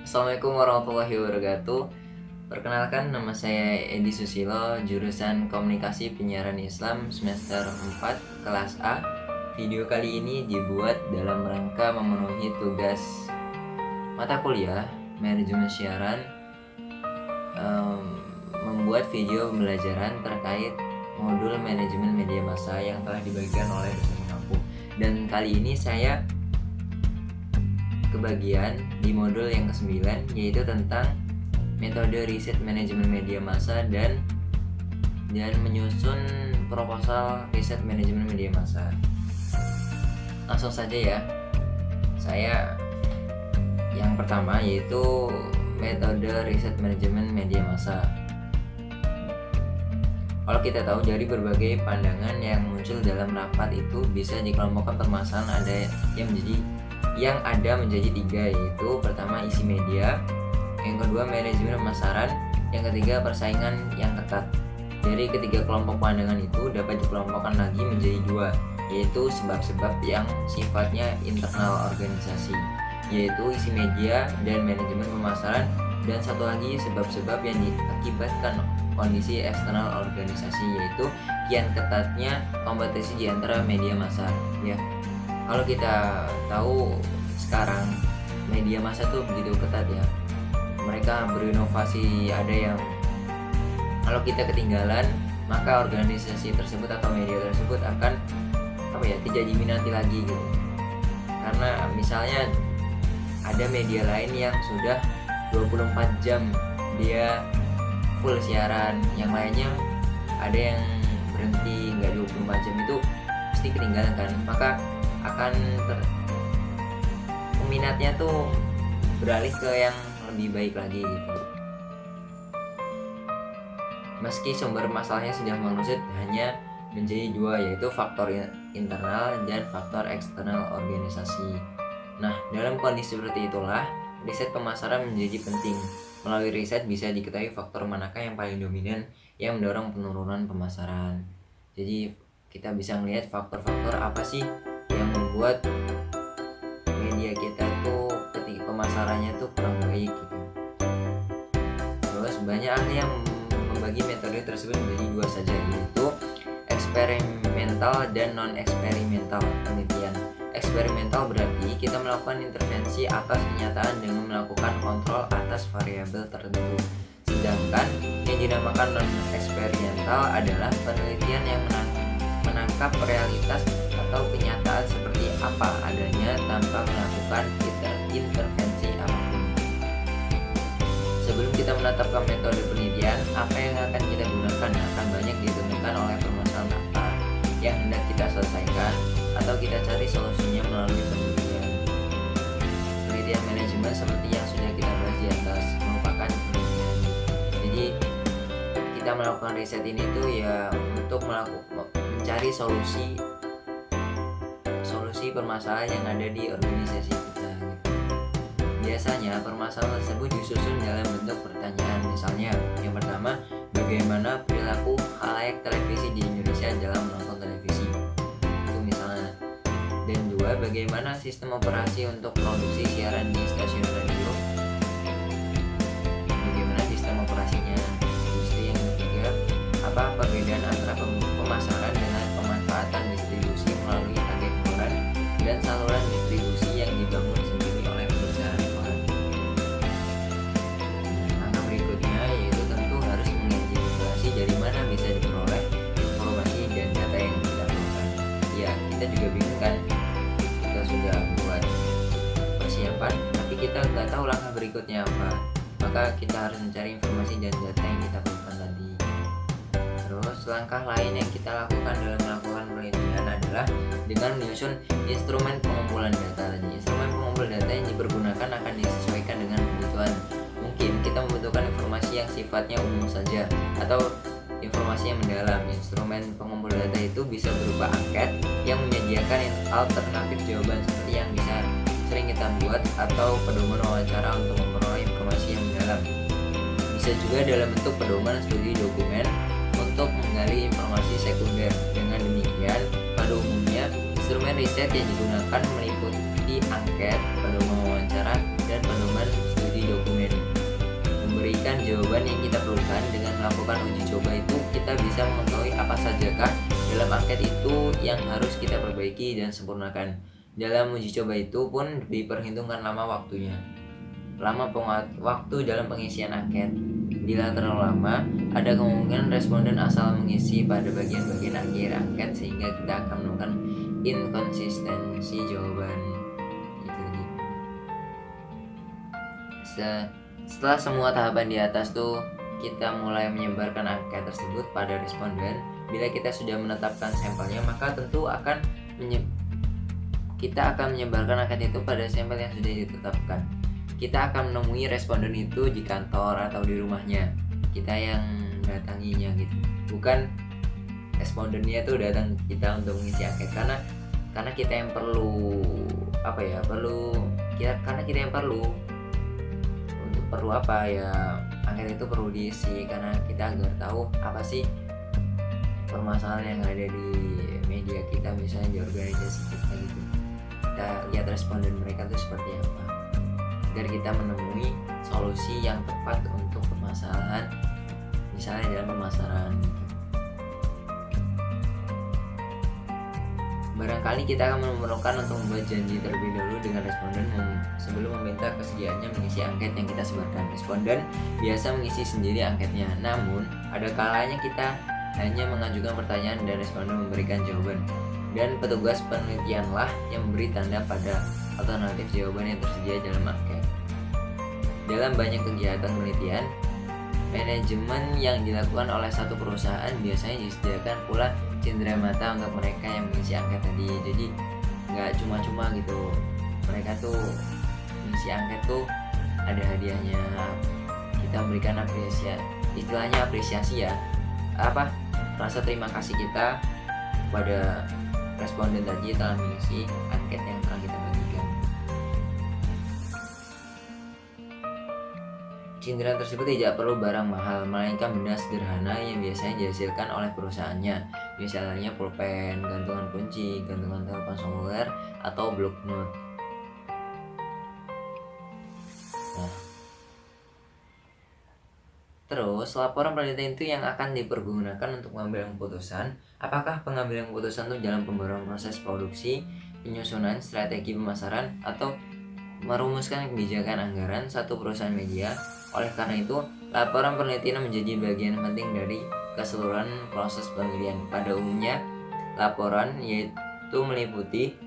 Assalamualaikum warahmatullahi wabarakatuh. Perkenalkan, nama saya Edi Susilo, jurusan Komunikasi Penyiaran Islam semester 4 kelas A. Video kali ini dibuat dalam rangka memenuhi tugas mata kuliah Manajemen Siaran, membuat video pembelajaran terkait modul manajemen media massa yang telah dibagikan oleh dosen mengaku. Dan kali ini saya kebagian di modul yang ke-9, yaitu tentang metode riset manajemen media massa dan menyusun proposal riset manajemen media massa. Langsung saja ya. Saya yang pertama yaitu metode riset manajemen media massa. Kalau kita tahu dari berbagai pandangan yang muncul dalam rapat itu bisa dikelompokkan permasalahan yang ada menjadi 3, yaitu pertama isi media, yang kedua manajemen pemasaran, yang ketiga persaingan yang ketat. Dari ketiga kelompok pandangan itu dapat dikelompokkan lagi menjadi 2, yaitu sebab-sebab yang sifatnya internal organisasi, yaitu isi media dan manajemen pemasaran, dan satu lagi sebab-sebab yang diakibatkan kondisi eksternal organisasi, yaitu kian ketatnya kompetisi di antara media massa. Ya, kalau kita tahu sekarang media massa tuh begitu ketat ya. Mereka berinovasi, ada yang kalau kita ketinggalan, maka organisasi tersebut atau media tersebut akan tidak diminati lagi gitu. Karena misalnya ada media lain yang sudah 24 jam dia full siaran, yang lainnya ada yang berhenti nggak 24 jam, itu pasti ketinggalan kan. Maka akan peminatnya tuh beralih ke yang lebih baik lagi gitu. Meski sumber masalahnya sudah mengerucut hanya menjadi 2, yaitu faktor internal dan faktor eksternal organisasi. Nah, dalam kondisi seperti itulah riset pemasaran menjadi penting. Melalui riset bisa diketahui faktor manakah yang paling dominan yang mendorong penurunan pemasaran. Jadi kita bisa melihat faktor-faktor apa sih yang membuat media kita tuh ketika pemasarannya tuh kurang baik gitu. Terus banyak ahli yang membagi metode tersebut menjadi 2 saja, yaitu eksperimental dan non eksperimental penelitian. Eksperimental berarti kita melakukan intervensi atas kenyataan dengan melakukan kontrol atas variabel tertentu. Sedangkan yang dinamakan non eksperimental adalah penelitian yang menangkap realitas atau kenyataan seperti apa adanya tanpa melakukan intervensi apapun. Sebelum kita menetapkan metode penelitian, apa yang akan kita gunakan akan banyak ditentukan oleh permasalahan apa yang hendak kita selesaikan atau kita cari solusinya melalui penelitian. Penelitian manajemen seperti yang sudah kita bahas di atas merupakan penelitian. Jadi kita melakukan riset ini tuh ya untuk mencari solusi permasalahan yang ada di organisasi kita gitu. Biasanya permasalahan tersebut disusun dalam bentuk pertanyaan. Misalnya yang pertama, bagaimana perilaku khalayak televisi di Indonesia dalam menonton televisi, itu misalnya. Dan 2, bagaimana sistem operasi untuk produksi siaran di stasiun radio, bagaimana sistem operasinya. Terus yang ketiga, apa perbedaan antara pemasaran dengan pemanfaatan distribusi melalui agen koran dan saluran distribusi yang dibangun sendiri oleh perusahaan koran. Langkah berikutnya yaitu tentu harus mengidentifikasi dari mana bisa diperoleh informasi dan data yang kita perlukan. Ya, kita juga bingung kan, kita sudah buat persiapan tapi kita nggak tahu langkah berikutnya apa, maka kita harus mencari informasi dan data yang kita perlukan tadi. Terus langkah lain yang kita lakukan dalam melakukan penelitian adalah dengan menyusun instrumen pengumpulan data tadi. Instrumen pengumpul data yang dipergunakan akan disesuaikan dengan kebutuhan. Mungkin kita membutuhkan informasi yang sifatnya umum saja atau informasi yang mendalam. Instrumen pengumpul data itu bisa berupa angket yang menyediakan alternatif jawaban seperti yang bisa sering kita buat, atau pedoman wawancara untuk memperoleh informasi yang mendalam. Bisa juga dalam bentuk pedoman studi dokumen untuk menggali informasi sekunder. Dengan demikian, pada umumnya instrumen riset yang digunakan meliputi angket, pedoman wawancara, dan pedoman studi dokumen. melakukan uji coba itu kita bisa mengetahui apa sajakah dalam angket itu yang harus kita perbaiki dan sempurnakan. Dalam uji coba itu pun diperhitungkan lama waktunya, waktu dalam pengisian angket. Bila terlalu lama, ada kemungkinan responden asal mengisi pada bagian-bagian akhir angket sehingga kita akan menemukan inkonsistensi jawaban. Itu tadi. Setelah semua tahapan di atas tuh kita mulai menyebarkan angket tersebut pada responden. Bila kita sudah menetapkan sampelnya, maka tentu kita akan menyebarkan angket itu pada sampel yang sudah ditetapkan. Kita akan menemui responden itu di kantor atau di rumahnya. Kita yang datanginya gitu. Bukan respondennya tuh datang kita untuk mengisi angket, karena kita yang perlu karena kita yang perlu apa ya, angket itu perlu diisi karena kita agar tahu apa sih permasalahan yang ada di media kita, misalnya di organisasi kita gitu. Kita lihat responden mereka itu seperti apa agar kita menemui solusi yang tepat untuk permasalahan, misalnya dalam pemasaran gitu. Barangkali kita akan memerlukan untuk membuat janji terlebih dahulu dengan responden sebelum meminta kesediaannya mengisi angket yang kita sebarkan. Responden biasa mengisi sendiri anketnya, namun ada kalanya kita hanya mengajukan pertanyaan dan responden memberikan jawaban, dan petugas penelitianlah yang memberi tanda pada alternatif jawaban yang tersedia dalam angket. Dalam banyak kegiatan penelitian, manajemen yang dilakukan oleh satu perusahaan biasanya disediakan pula cindera mata untuk mereka yang mengisi angket tadi. Jadi nggak cuma-cuma gitu, mereka tuh mengisi angket tuh ada hadiahnya. Kita memberikan apresiasi ya, rasa terima kasih kita kepada responden tadi telah mengisi angket yang telah kita bagikan. Cindera tersebut tidak perlu barang mahal, melainkan benda sederhana yang biasanya dihasilkan oleh perusahaannya, misalnya pulpen, gantungan kunci, gantungan telepon seluler, atau blok note. Nah, terus laporan penelitian itu yang akan dipergunakan untuk mengambil keputusan. Apakah pengambilan keputusan itu dalam pembaruan proses produksi, penyusunan strategi pemasaran, atau merumuskan kebijakan anggaran satu perusahaan media. Oleh karena itu, laporan penelitian menjadi bagian penting dari keseluruhan proses penelitian. Pada umumnya, laporan yaitu meliputi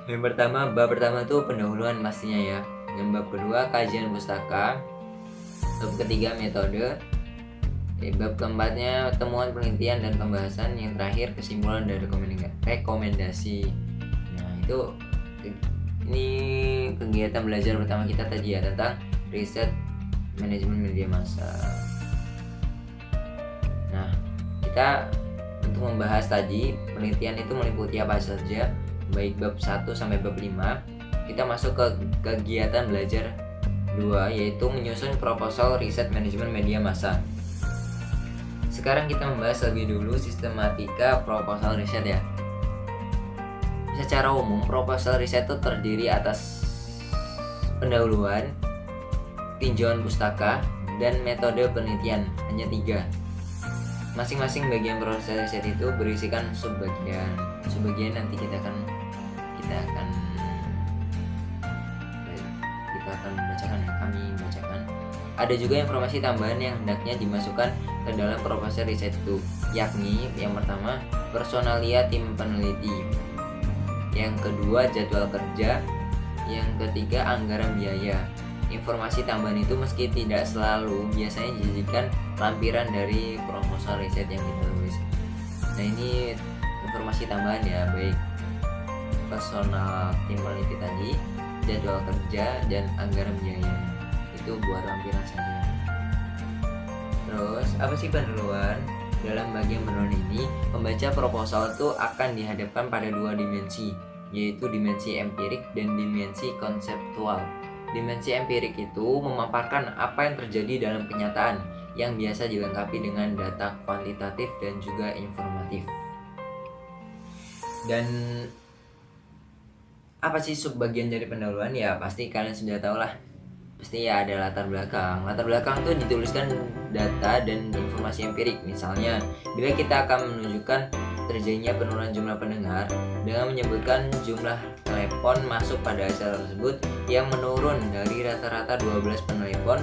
bab pertama itu pendahuluan pastinya ya. Yang bab kedua kajian pustaka, bab ketiga metode, bab keempatnya temuan penelitian dan pembahasan, yang terakhir kesimpulan dan rekomendasi. Nah, ini kegiatan belajar pertama kita tadi ya, tentang riset manajemen media massa. Nah, kita untuk membahas tadi penelitian itu meliputi apa saja, baik bab 1 sampai bab 5. Kita masuk ke kegiatan belajar 2, yaitu menyusun proposal riset manajemen media massa. Sekarang kita membahas lebih dulu sistematika proposal riset ya. Secara umum, proposal riset itu terdiri atas pendahuluan, tinjauan pustaka, dan metode penelitian, hanya 3. Masing-masing bagian proses riset itu berisikan subbagian. Subbagian nanti kita akan membacakan ya, kami bacakan. Ada juga informasi tambahan yang hendaknya dimasukkan ke dalam proposal riset itu, yakni yang pertama personalia tim peneliti, yang kedua jadwal kerja, yang ketiga anggaran biaya. Informasi tambahan itu meski tidak selalu biasanya dijadikan lampiran dari proposal riset yang kita tulis. Nah, ini informasi tambahan ya, baik personal tim peneliti tadi, jadwal kerja, dan anggaran biaya. Itu buat lampiran saja. Terus apa sih pendahuluan? Dalam bagian pendahuluan ini, pembaca proposal itu akan dihadapkan pada 2 dimensi, yaitu dimensi empirik dan dimensi konseptual. Dimensi empirik itu memaparkan apa yang terjadi dalam kenyataan, yang biasa dilengkapi dengan data kuantitatif dan juga informatif. Dan apa sih subbagian dari pendahuluan? Ya pasti kalian sudah tahu lah, pasti ya ada latar belakang. Latar belakang tuh dituliskan data dan informasi empirik. Misalnya, bila kita akan menunjukkan terjadinya penurunan jumlah pendengar dengan menyebutkan jumlah telepon masuk pada acara tersebut yang menurun dari rata-rata 12 penelepon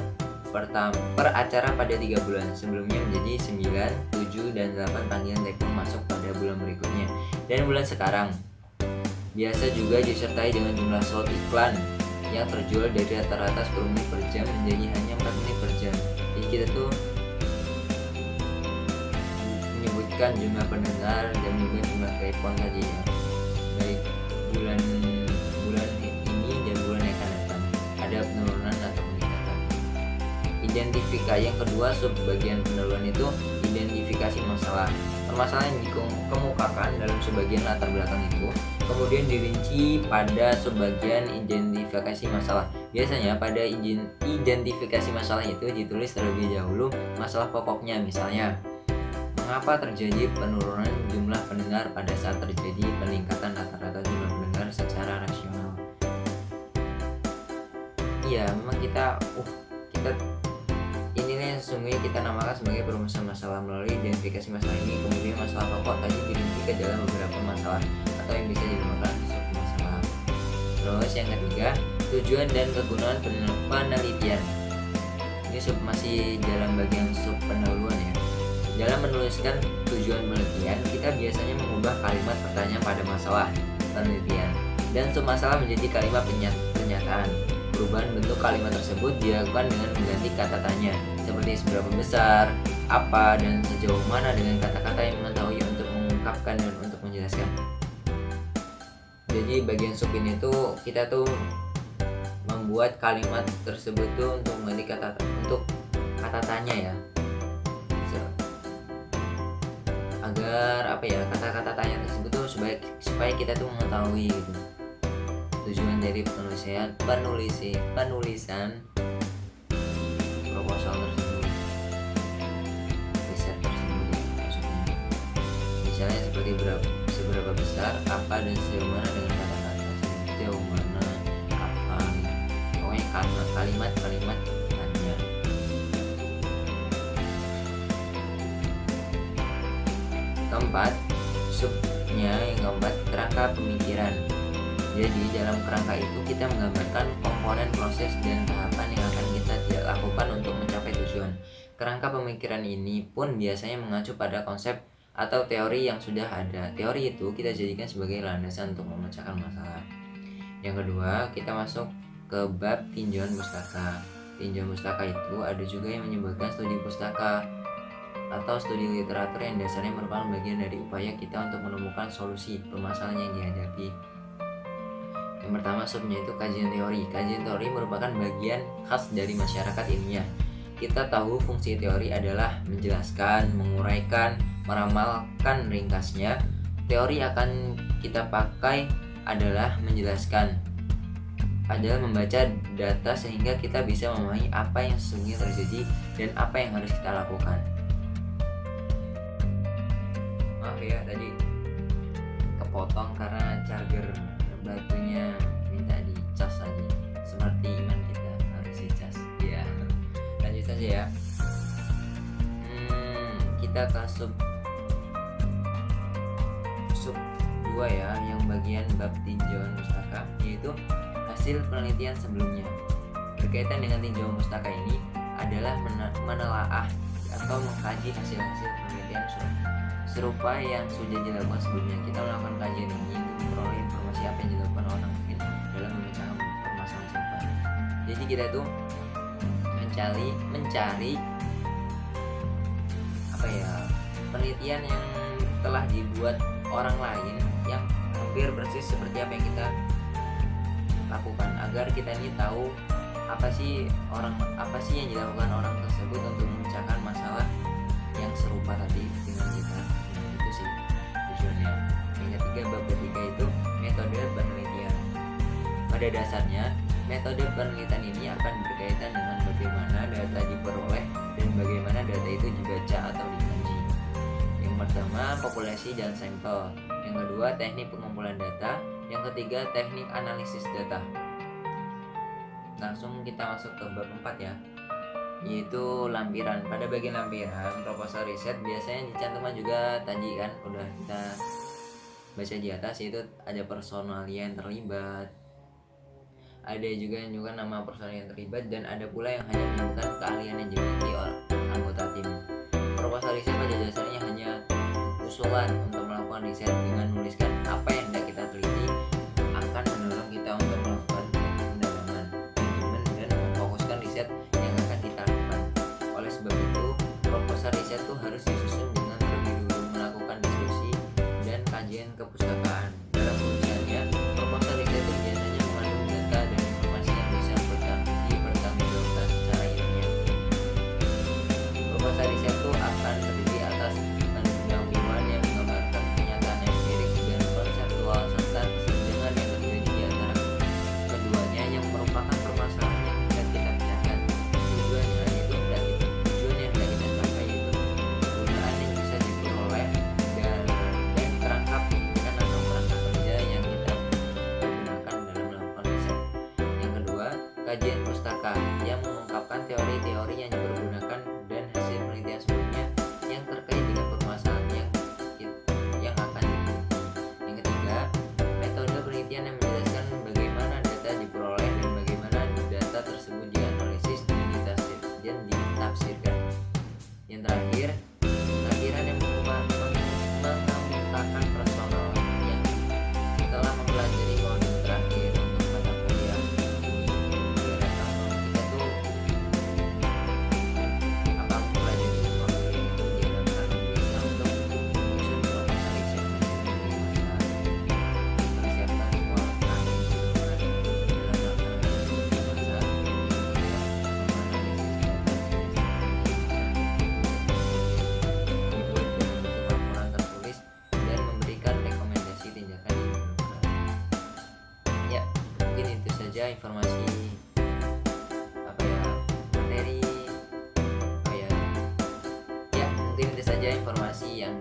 per acara pada 3 bulan sebelumnya menjadi 9, 7, dan 8 panggilan telepon masuk pada bulan berikutnya dan bulan sekarang. Biasa juga disertai dengan jumlah slot iklan yang terjual dari rata-rata 10 menit per jam menjadi hanya 4 menit per jam. Jadi kita tuh menyebutkan jumlah pendengar dan menyebutkan jumlah telepon tadi ya, baik bulan ini dan bulan yang akan datang ada penurunan atau peningkatan. Identifikasi yang kedua, subbagian pendahuluan itu identifikasi masalah. Permasalahan yang dikemukakan dalam sebagian latar belakang itu kemudian dirinci pada subbagian identifikasi masalah. Biasanya pada identifikasi masalah itu ditulis terlebih dahulu masalah pokoknya, misalnya mengapa terjadi penurunan jumlah pendengar pada saat terjadi peningkatan rata-rata jumlah pendengar secara rasional. Iya, memang kita inilah yang sesungguhnya kita namakan sebagai perumusan masalah. Melalui identifikasi masalah ini kemudian masalah pokok tadi dirinci ke dalam beberapa masalah atau yang bisa dinamakan submasalah. Terus yang ketiga, tujuan dan kegunaan penelitian. Ini masih dalam bagian sub pendahuluan ya. Dalam menuliskan tujuan penelitian, kita biasanya mengubah kalimat pertanyaan pada masalah penelitian dan submasalah menjadi kalimat pernyataan. Perubahan bentuk kalimat tersebut dilakukan dengan mengganti kata tanya, seperti seberapa besar, apa, dan sejauh mana dengan kata-kata yang mengetahui untuk mengungkapkan dan untuk menjelaskan. Jadi bagian sub ini tuh kita tuh membuat kalimat tersebut tuh untuk mengganti kata tanya ya, agar kata-kata tanya tersebut tuh supaya kita tuh mengetahui gitu tujuan dari penulisan proposal tersebut, riset tersebut ya, maksudnya. Misalnya seperti seberapa besar, apa, dan sejauh mana dengan kata-kata sejauh mana, apa, pokoknya kalimat tanya. Keempat, subnya yang keempat, kerangka pemikiran. Jadi dalam kerangka itu kita menggambarkan komponen proses dan tahapan yang akan kita lakukan untuk mencapai tujuan. Kerangka pemikiran ini pun biasanya mengacu pada konsep atau teori yang sudah ada. Teori itu kita jadikan sebagai landasan untuk memecahkan masalah. Yang kedua, kita masuk ke bab tinjauan pustaka. Tinjauan pustaka itu ada juga yang menyebutkan studi pustaka atau studi literatur yang dasarnya merupakan bagian dari upaya kita untuk menemukan solusi permasalahan yang dihadapi. Yang pertama subnya itu kajian teori. Kajian teori merupakan bagian khas dari masyarakat ilmiah. Kita tahu fungsi teori adalah menjelaskan, menguraikan, meramalkan ringkasnya. Teori akan kita pakai adalah menjelaskan, adalah membaca data sehingga kita bisa memahami apa yang sesungguhnya terjadi dan apa yang harus kita lakukan. Maaf ya tadi kepotong karena charger batunya minta dicas lagi, seperti iman kita harus dicas ya. Lanjut saja ya. Kita ke sub 2 ya, yang bagian bab tinjauan pustaka, yaitu hasil penelitian sebelumnya. Berkaitan dengan tinjauan pustaka ini adalah menelaah atau mengkaji hasil-hasil penelitian serupa yang sudah dilakukan sebelumnya. Kita melakukan kajian ini untuk memperoleh informasi apa yang dilakukan orang lain dalam memecahkan permasalahan serupa. Jadi kita tuh mencari penelitian yang telah dibuat orang lain yang hampir persis seperti apa yang kita lakukan, agar kita ini tahu apa sih yang dilakukan orang tersebut untuk memecahkan masalah yang serupa tadi dengan kita. Itu sih tujuannya. Yang ketiga, bab ketiga itu metode penelitian. Pada dasarnya metode penelitian ini akan berkaitan dengan bagaimana data diperoleh dan bagaimana data itu dibaca atau dikaji. Yang pertama, populasi dan sampel. Yang kedua, teknik pengumpulan data. Yang ketiga, teknik analisis data. langsung kita masuk ke bab 4 ya, yaitu lampiran. Pada bagian lampiran proposal riset biasanya dicantumkan juga tadi kan udah kita baca di atas, yaitu ada personalia yang terlibat, ada juga nama personal yang terlibat, dan ada pula yang hanya menyebutkan keahlian yang dimiliki oleh anggota tim. Proposal riset pada dasarnya hanya usulan untuk melakukan riset dengan menuliskan apa yang hendak kita teliti, akan mendorong kita untuk melakukan pendalaman, manajemen, dan memfokuskan riset yang akan kita lakukan. Oleh sebab itu, proposal riset itu harus disusun dengan terlebih dulu melakukan diskusi dan kajian kepustakaan. Dalam tulisannya, proposal riset itu biasanya mengandung data dan informasi yang bisa dipertanggungjawabkan secara ilmiah. Proposal riset itu akan terdiri atas pendahuluan yang menggambarkan kenyataan empirik dan konseptual serta kesenjangan yang terjadi di antara keduanya yang merupakan permasalahan yang hendak kita pecahkan. Tujuan yang hendak kita capai yaitu kegunaan yang bisa diperoleh dan kerangka pendidikan atau kerangka kerja yang kita gunakan dalam melakukan riset. Yang kedua, kajian pustaka yang mengungkapkan teori-teori yang dipergunakan dan hasil penelitian sebelumnya yang terkait dengan permasalahan yang akan diteliti. Yang ketiga, metode penelitian yang menjelaskan bagaimana data diperoleh dan bagaimana data tersebut dianalisis dan ditafsirkan. Yang terakhir, lampiran yang mengemukakan personal yang setelah mempelajari modul terakhir untuk mata kuliah ini, kita tuh akan mempelajari modul ini itu diharapkan bisa untuk menyusun proposal riset menjadi masa mempersiapkan semua ahli dalam melaksanakan masa dibuat dalam bentuk laporan tertulis dan memberikan rekomendasi tindakan yang diperlukan. Ya, mungkin itu saja informasi materi mungkin itu saja informasi yang